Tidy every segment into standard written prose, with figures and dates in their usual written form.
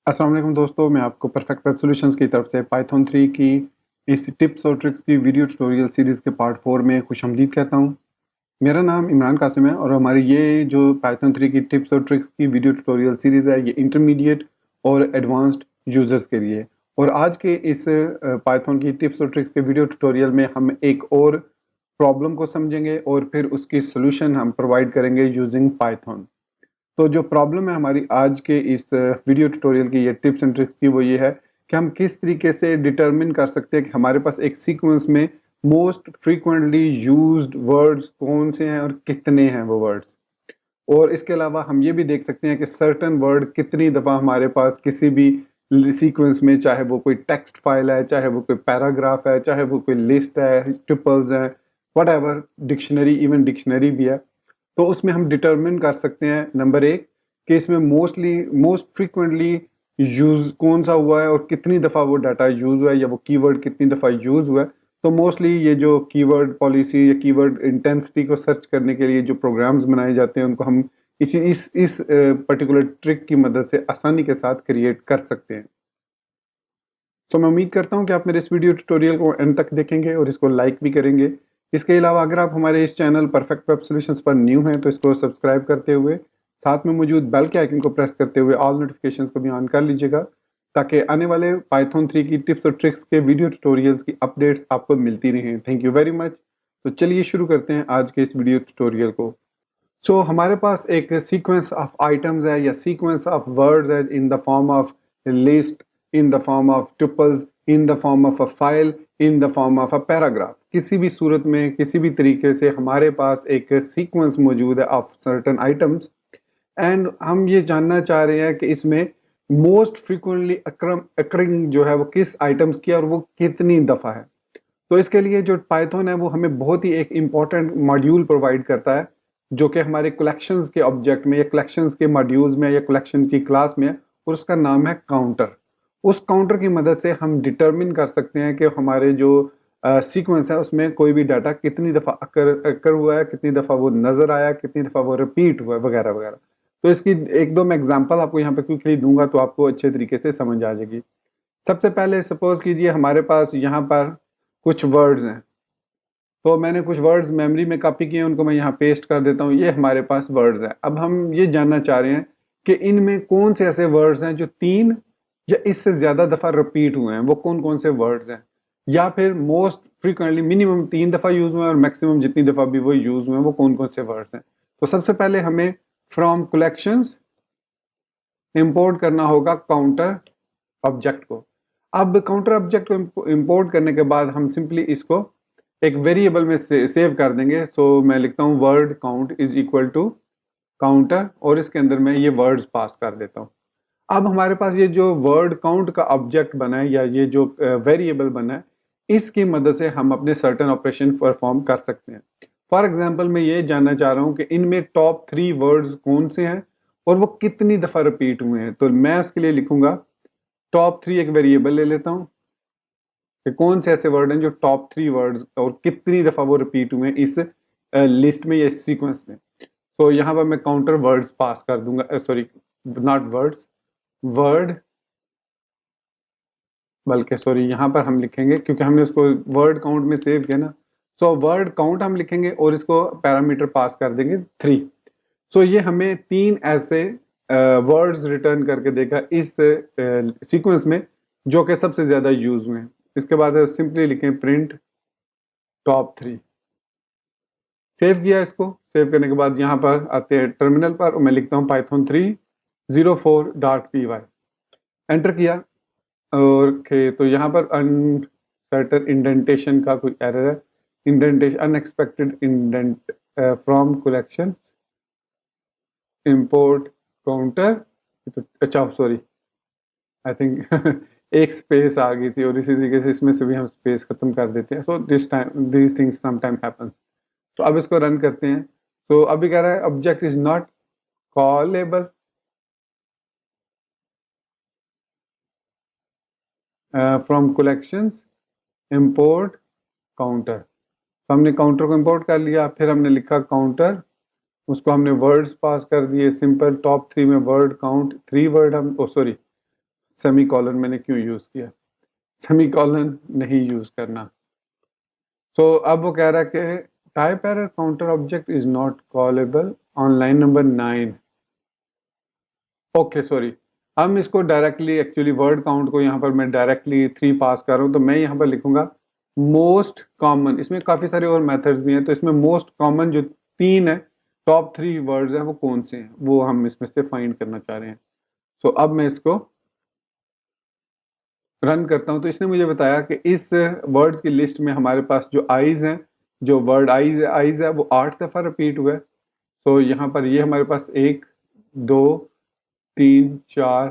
अस्सलाम वालेकुम दोस्तों, मैं आपको परफेक्ट वेब सॉल्यूशंस की तरफ से पाइथन 3 की इस टिप्स और ट्रिक्स की वीडियो ट्यूटोरियल सीरीज़ के पार्ट 4 में खुशामदीद कहता हूं। मेरा नाम इमरान कासिम है और हमारी ये जो पाइथन 3 की टिप्स और ट्रिक्स की वीडियो ट्यूटोरियल सीरीज़ है, ये इंटरमीडिएट और एडवांस्ड यूज़र्स के लिए। और आज के इस पाइथन की टिप्स और ट्रिक्स के वीडियो ट्यूटोरियल में हम एक और प्रॉब्लम को समझेंगे और फिर उसकी सोल्यूशन हम प्रोवाइड करेंगे यूजिंग पाइथन। तो जो प्रॉब्लम है हमारी आज के इस वीडियो ट्यूटोरियल की, ये टिप्स एंड ट्रिक्स की, वो ये है कि हम किस तरीके से डिटरमिन कर सकते हैं कि हमारे पास एक सीक्वेंस में मोस्ट फ्रीक्वेंटली यूज्ड वर्ड्स कौन से हैं और कितने हैं वो वर्ड्स। और इसके अलावा हम ये भी देख सकते हैं कि सर्टन वर्ड कितनी दफ़ा हमारे पास किसी भी सीक्वेंस में, चाहे वो कोई टेक्स्ट फाइल है, चाहे वो कोई पैराग्राफ है, चाहे वो कोई लिस्ट है, ट्रिपल्स हैं, what ever, dictionary, even dictionary भी है, तो उसमें हम डिटरमिन कर सकते हैं नंबर एक कि इसमें मोस्ट फ्रीक्वेंटली यूज कौन सा हुआ है और कितनी दफ़ा वो डाटा यूज हुआ है या वो कीवर्ड कितनी दफ़ा यूज हुआ है। तो मोस्टली ये जो कीवर्ड पॉलिसी या कीवर्ड इंटेंसिटी को सर्च करने के लिए जो प्रोग्राम्स बनाए जाते हैं, उनको हम इस पर्टिकुलर ट्रिक की मदद से आसानी के साथ क्रिएट कर सकते हैं। सो मैं उम्मीद करता हूँ कि आप मेरे इस वीडियो ट्यूटोरियल को एंड तक देखेंगे और इसको लाइक भी करेंगे। इसके अलावा अगर आप हमारे इस चैनल परफेक्ट वेब सॉल्यूशंस पर न्यू हैं तो इसको सब्सक्राइब करते हुए साथ में मौजूद बेल के आइकन को प्रेस करते हुए ऑल नोटिफिकेशंस को भी ऑन कर लीजिएगा, ताकि आने वाले पाइथन 3 की टिप्स और ट्रिक्स के वीडियो ट्यूटोरियल्स की अपडेट्स आपको मिलती रहें। Thank you very much. तो चलिए शुरू करते हैं आज के इस वीडियो ट्यूटोरियल को। हमारे पास एक सीक्वेंस ऑफ आइटम्स है या सीक्वेंस ऑफ वर्ड्स है in the form of list, in the form of triples, in the form of a file, in the form of a paragraph. किसी भी सूरत में, किसी भी तरीके से हमारे पास एक सीक्वेंस मौजूद है ऑफ सर्टेन आइटम्स, एंड हम ये जानना चाह रहे हैं कि इसमें मोस्ट फ्रीक्वेंटली अकरिंग जो है वो किस आइटम्स की और वो कितनी दफ़ा है। तो इसके लिए जो पाइथन है वो हमें बहुत ही एक इम्पॉर्टेंट मॉड्यूल प्रोवाइड करता है, जो कि हमारे कलेक्शंस के ऑब्जेक्ट में या कलेक्शंस के मॉड्यूल्स में या कलेक्शन की क्लास में है, और उसका नाम है काउंटर। उस काउंटर की मदद से हम डिटरमिन कर सकते हैं कि हमारे जो सीक्वेंस है उसमें कोई भी डाटा कितनी दफ़ा अकर हुआ है, कितनी दफ़ा वो नज़र आया, कितनी दफ़ा वो रिपीट हुआ है, वगैरह वगैरह। तो इसकी एक दो मैं एग्जांपल आपको यहाँ पे क्विकली दूंगा तो आपको अच्छे तरीके से समझ आ जाएगी। सबसे पहले सपोज कीजिए हमारे पास यहाँ पर कुछ वर्ड्स हैं, तो मैंने कुछ वर्ड्स मेमोरी में कॉपी किए हैं, उनको मैं यहाँ पेस्ट कर देता हूँ। ये हमारे पास वर्ड्स हैं। अब हम ये जानना चाह रहे हैं कि इनमें कौन से ऐसे वर्ड्स हैं जो 3 या इससे ज़्यादा दफ़ा रिपीट हुए हैं, वो कौन कौन से वर्ड्स हैं, या फिर मोस्ट फ्रीक्वेंटली मिनिमम 3 दफ़ा यूज़ हुए हैं और मैक्सिमम जितनी दफ़ा भी वो यूज़ हुए हैं वो कौन कौन से वर्ड्स हैं। तो सबसे पहले हमें फ्रॉम कलेक्शंस इंपोर्ट करना होगा काउंटर ऑब्जेक्ट को। अब काउंटर ऑब्जेक्ट को इंपोर्ट करने के बाद हम सिंपली इसको एक वेरिएबल में सेव कर देंगे। सो मैं लिखता हूँ word count is equal to counter, और इसके अंदर मैं ये वर्ड्स पास कर देता हूँ। अब हमारे पास ये जो वर्ड काउंट का ऑब्जेक्ट बना है या ये जो वेरिएबल बना है, इसकी मदद से हम अपने सर्टेन ऑपरेशन परफॉर्म कर सकते हैं। फॉर एग्जांपल मैं ये जानना चाह रहा हूँ कि इनमें टॉप 3 वर्ड्स कौन से हैं और वो कितनी दफ़ा रिपीट हुए हैं। तो मैं उसके लिए लिखूंगा टॉप 3, एक वेरिएबल ले लेता हूँ कि कौन से ऐसे वर्ड हैं जो टॉप 3 वर्ड्स और कितनी दफ़ा वो रिपीट हुए हैं इस लिस्ट में या इस सीक्वेंस में। तो यहाँ पर मैं काउंटर वर्ड्स पास कर दूंगा, सॉरी नॉट वर्ड्स, वर्ड, बल्कि सॉरी यहाँ पर हम लिखेंगे क्योंकि हमने उसको वर्ड काउंट में सेव किया ना। सो वर्ड काउंट हम लिखेंगे और इसको पैरामीटर पास कर देंगे 3। सो ये हमें 3 ऐसे वर्ड्स रिटर्न करके देगा इस सीक्वेंस में जो कि सबसे ज़्यादा यूज हुए हैं। इसके बाद सिंपली लिखें प्रिंट टॉप 3। सेव किया, इसको सेव करने के बाद यहाँ पर आते हैं टर्मिनल पर और मैं लिखता हूँ python304.py, एंटर किया। और तो यहाँ पर अनसर्टेन इंडेंटेशन का कोई एरर है, indentation unexpected indent from collection import counter. अच्छा सॉरी, आई थिंक एक स्पेस आ गई थी और इसी तरीके से इसमें से भी हम स्पेस खत्म कर देते हैं। So this things some time happen. तो अब इसको रन करते हैं। तो अभी कह रहा है object is not callable from collections import counter. तो हमने काउंटर को इंपोर्ट कर लिया, फिर हमने लिखा काउंटर, उसको हमने वर्ड्स पास कर दिए सिंपल टॉप 3 में वर्ड काउंट 3 वर्ड हम सॉरी सेमी कॉलन मैंने क्यों यूज़ किया, सेमी कॉलन नहीं यूज़ करना। तो अब वो कह रहा है कि type error counter object is not callable on line number 9। Okay sorry, हम इसको डायरेक्टली एक्चुअली वर्ड काउंट को यहाँ पर मैं डायरेक्टली 3 पास कर रहा हूँ, तो मैं यहाँ पर लिखूंगा मोस्ट कॉमन। इसमें काफ़ी सारे और मेथड्स भी हैं, तो इसमें मोस्ट कॉमन जो 3 है, टॉप 3 वर्ड्स हैं वो कौन से हैं, वो हम इसमें से फाइंड करना चाह रहे हैं। सो अब मैं इसको रन करता हूँ, तो इसने मुझे बताया कि इस वर्ड्स की लिस्ट में हमारे पास जो आइज हैं, जो वर्ड आइज है वो 8 दफ़ा रिपीट हुआ है। तो यहाँ पर ये हमारे पास 1 2 3 4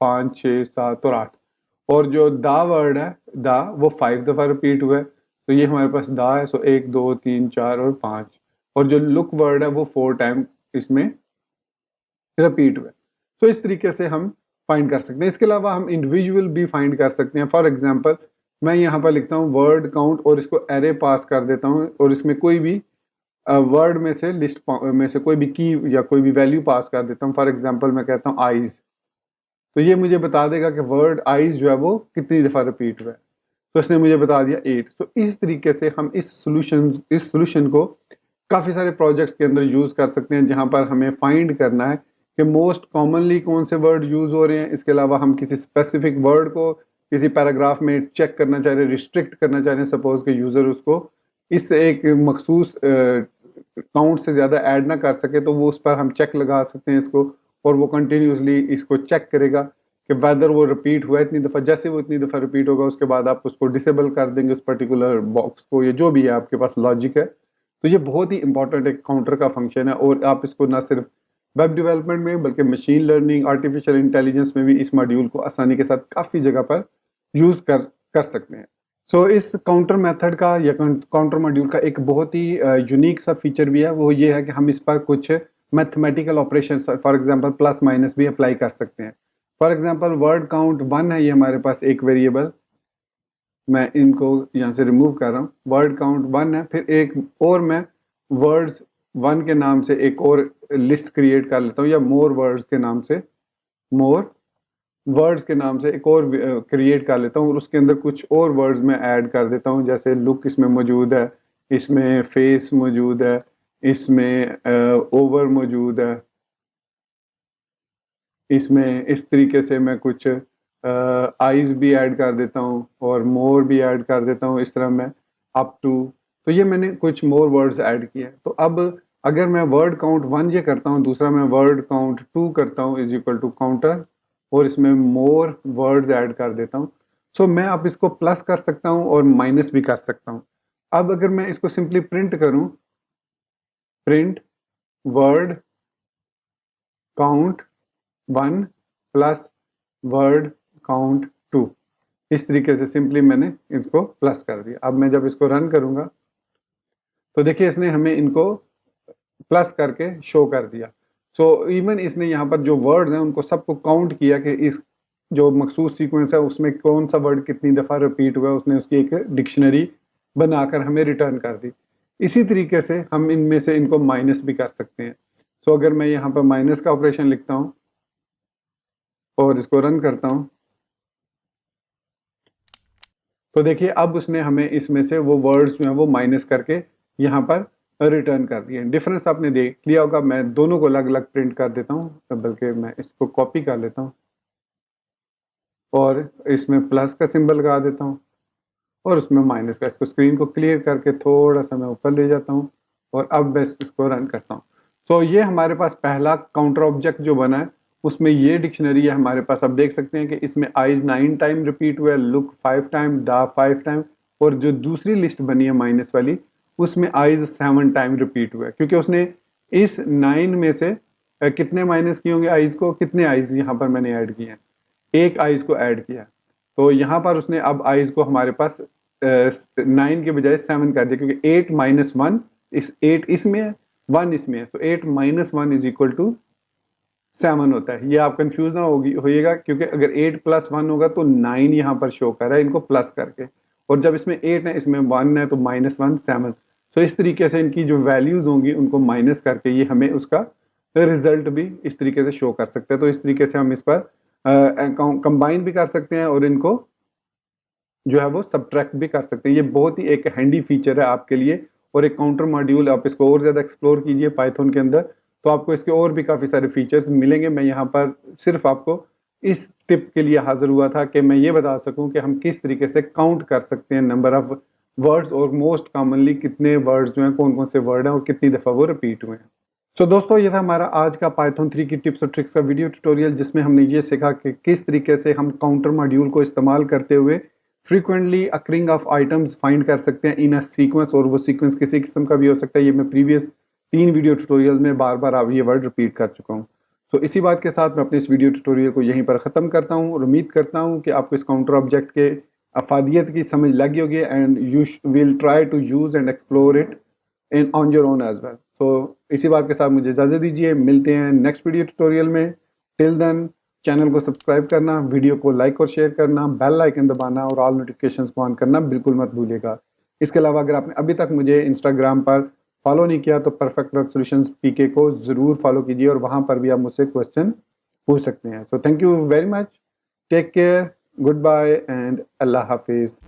5 6 7 और 8, और जो दा वर्ड है दा वो 5 दफ़ा रिपीट हुआ है, तो ये हमारे पास दा है। सो 1 2 3 4 और 5, और जो लुक वर्ड है वो 4 टाइम इसमें रिपीट हुआ है। तो इस तरीके से हम फाइंड कर सकते हैं। इसके अलावा हम इंडिविजुअल भी फाइंड कर सकते हैं। फॉर एग्जांपल मैं यहाँ पर लिखता हूँ वर्ड काउंट और इसको एरे पास कर देता हूँ, और इसमें कोई भी वर्ड में से लिस्ट में से कोई भी की या कोई भी वैल्यू पास कर देता हूँ। फॉर एग्जांपल मैं कहता हूँ आइज, तो ये मुझे बता देगा कि वर्ड आइज जो है वो कितनी दफ़ा रिपीट हुआ है। तो इसने मुझे बता दिया 8। तो इस तरीके से हम इस सोल्यूशन को काफ़ी सारे प्रोजेक्ट्स के अंदर यूज़ कर सकते हैं, जहाँ पर हमें फाइंड करना है कि मोस्ट कॉमनली कौन से वर्ड यूज़ हो रहे हैं। इसके अलावा हम किसी स्पेसिफिक वर्ड को किसी पैराग्राफ में चेक करना चाह रहे हैं, रिस्ट्रिक्ट करना चाह रहे हैं, सपोज के यूज़र उसको इस एक मखसूस काउंट से ज़्यादा ऐड ना कर सके, तो वो उस पर हम चेक लगा सकते हैं इसको, और वो कंटिन्यूसली इसको चेक करेगा कि वेदर वो रिपीट हुआ है इतनी दफ़ा। जैसे वो इतनी दफ़ा रिपीट होगा उसके बाद आप उसको डिसेबल कर देंगे उस पर्टिकुलर बॉक्स को, या जो भी है आपके पास लॉजिक है। तो ये बहुत ही इंपॉर्टेंट एक काउंटर का फंक्शन है, और आप इसको ना सिर्फ वेब डेवलपमेंट में बल्कि मशीन लर्निंग, आर्टिफिशियल इंटेलिजेंस में भी इस मॉड्यूल को आसानी के साथ काफ़ी जगह पर यूज़ कर सकते हैं। सो इस काउंटर मेथड का या काउंटर मॉड्यूल का एक बहुत ही यूनिक सा फीचर भी है, वो ये है कि हम इस पर कुछ mathematical operation, for example plus minus भी अप्लाई कर सकते हैं। फॉर एग्जांपल वर्ड काउंट 1 है, ये हमारे पास एक वेरिएबल, मैं इनको यहाँ से रिमूव कर रहा हूँ। वर्ड काउंट 1 है, फिर एक और मैं वर्ड्स 1 के नाम से एक और लिस्ट क्रिएट कर लेता हूँ, या मोर वर्ड्स के नाम से एक और क्रिएट कर लेता हूँ, और उसके अंदर कुछ और वर्ड्स में ऐड कर देता हूँ। जैसे लुक इसमें मौजूद है, इसमें फेस मौजूद है, इसमें ओवर मौजूद है, इसमें इस तरीके से मैं कुछ आइज भी ऐड कर देता हूँ, और मोर भी ऐड कर देता हूँ। इस तरह मैं अप टू, तो ये मैंने कुछ मोर वर्ड्स ऐड किए हैं। तो अब अगर मैं वर्ड काउंट 1 ये करता हूँ, दूसरा मैं वर्ड काउंट 2 करता हूँ इज इक्वल टू काउंटर, और इसमें मोर वर्ड्स ऐड कर देता हूँ। सो मैं अब इसको प्लस कर सकता हूँ और माइनस भी कर सकता हूँ। अब अगर मैं इसको सिंपली प्रिंट करूँ, print word count 1 plus word count 2, इस तरीके से सिंपली मैंने इसको प्लस कर दिया। अब मैं जब इसको रन करूंगा तो देखिए इसने हमें इनको प्लस करके शो कर दिया। सो इवन इसने यहाँ पर जो वर्ड्स हैं उनको सबको काउंट किया कि इस जो मखसूस सीक्वेंस है उसमें कौन सा वर्ड कितनी दफ़ा रिपीट हुआ है, उसने उसकी एक डिक्शनरी बनाकर हमें रिटर्न कर दी। इसी तरीके से हम इनमें से इनको माइनस भी कर सकते हैं। सो अगर मैं यहाँ पर माइनस का ऑपरेशन लिखता हूँ और इसको रन करता हूँ, तो देखिए अब उसने हमें इसमें से वो वर्ड्स जो हैं वो माइनस करके यहाँ पर रिटर्न कर दिए। डिफरेंस आपने देख लिया होगा। मैं दोनों को अलग अलग प्रिंट कर देता हूँ, बल्कि मैं इसको कॉपी कर लेता हूँ और इसमें प्लस का सिंबल लगा देता हूँ और उसमें माइनस का। इसको स्क्रीन को क्लियर करके थोड़ा सा मैं ऊपर ले जाता हूँ और अब मैं इसको रन करता हूँ। तो ये हमारे पास पहला काउंटर ऑब्जेक्ट जो बना है उसमें ये डिक्शनरी है हमारे पास। अब देख सकते हैं कि इसमें आइज 9 टाइम रिपीट हुआ है, लुक 5 टाइम, दा 5 टाइम, और जो दूसरी लिस्ट बनी है माइनस वाली उसमें आइज 7 टाइम रिपीट हुआ है, क्योंकि उसने इस 9 में से कितने माइनस किए होंगे आइज को, कितने आइज यहाँ पर मैंने ऐड किए हैं, एक आइज को ऐड किया। तो यहाँ पर उसने अब आइज को हमारे पास 9 के बजाय 7 कर दिया, क्योंकि 8 माइनस 1, इस 8 इसमें है, 1 इसमें है, तो 8 माइनस 1 इज इक्वल टू 7 होता है। ये आप कंफ्यूज ना होइएगा, क्योंकि अगर 8 प्लस 1 होगा तो 9 यहाँ पर शो कर रहा है इनको प्लस करके, और जब इसमें 8 है इसमें 1 है तो माइनस 1 7। तो इस तरीके से इनकी जो वैल्यूज होंगी उनको माइनस करके ये हमें उसका रिजल्ट भी इस तरीके से शो कर सकते हैं। तो इस तरीके से हम इस पर कंबाइन भी कर सकते हैं और इनको जो है वो सब्ट्रैक्ट भी कर सकते हैं। ये बहुत ही एक हैंडी फीचर है आपके लिए और एक काउंटर मॉड्यूल। आप इसको और ज़्यादा एक्सप्लोर कीजिए पाइथन के अंदर तो आपको इसके और भी काफ़ी सारे फीचर्स मिलेंगे। मैं यहाँ पर सिर्फ आपको इस टिप के लिए हाजिर हुआ था कि मैं ये बता सकूँ कि हम किस तरीके से काउंट कर सकते हैं नंबर ऑफ वर्ड्स और मोस्ट कॉमनली कितने वर्ड्स जो हैं, कौन कौन से वर्ड हैं और कितनी दफ़ा वो रिपीट हुए हैं। सो दोस्तों, ये था हमारा आज का पाइथन 3 की टिप्स और ट्रिक्स का वीडियो ट्यूटोरियल, जिसमें हमने ये सीखा कि किस तरीके से हम काउंटर मॉड्यूल को इस्तेमाल करते हुए frequently occurring of items find कर सकते हैं इन अ सीक्वेंस, और वो सीक्वेंस किसी किस्म का भी हो सकता है। ये मैं प्रीवियस 3 वीडियो ट्यूटोरियल में बार बार अब ये वर्ड रिपीट कर चुका हूँ। तो इसी बात के साथ मैं अपने इस वीडियो ट्यूटोरियल को यहीं पर ख़त्म करता हूँ और उम्मीद करता हूँ कि आपको इस काउंटर ऑब्जेक्ट के अफादियत की समझ लगी होगी and you will try to use and explore it in on your own as well. तो इसी बात के साथ मुझे इजाज़त दीजिए, मिलते हैं नेक्स्ट वीडियो ट्यूटोरियल में। टिल देन चैनल को सब्सक्राइब करना, वीडियो को लाइक और शेयर करना, बेल आइकन दबाना और ऑल नोटिफिकेशंस को ऑन करना बिल्कुल मत भूलिएगा। इसके अलावा अगर आपने अभी तक मुझे इंस्टाग्राम पर फॉलो नहीं किया तो परफेक्ट वेब सॉल्यूशंस पीके को ज़रूर फॉलो कीजिए और वहाँ पर भी आप मुझसे क्वेश्चन पूछ सकते हैं। So thank you very much, take care, good bye and अल्लाह हाफिज़।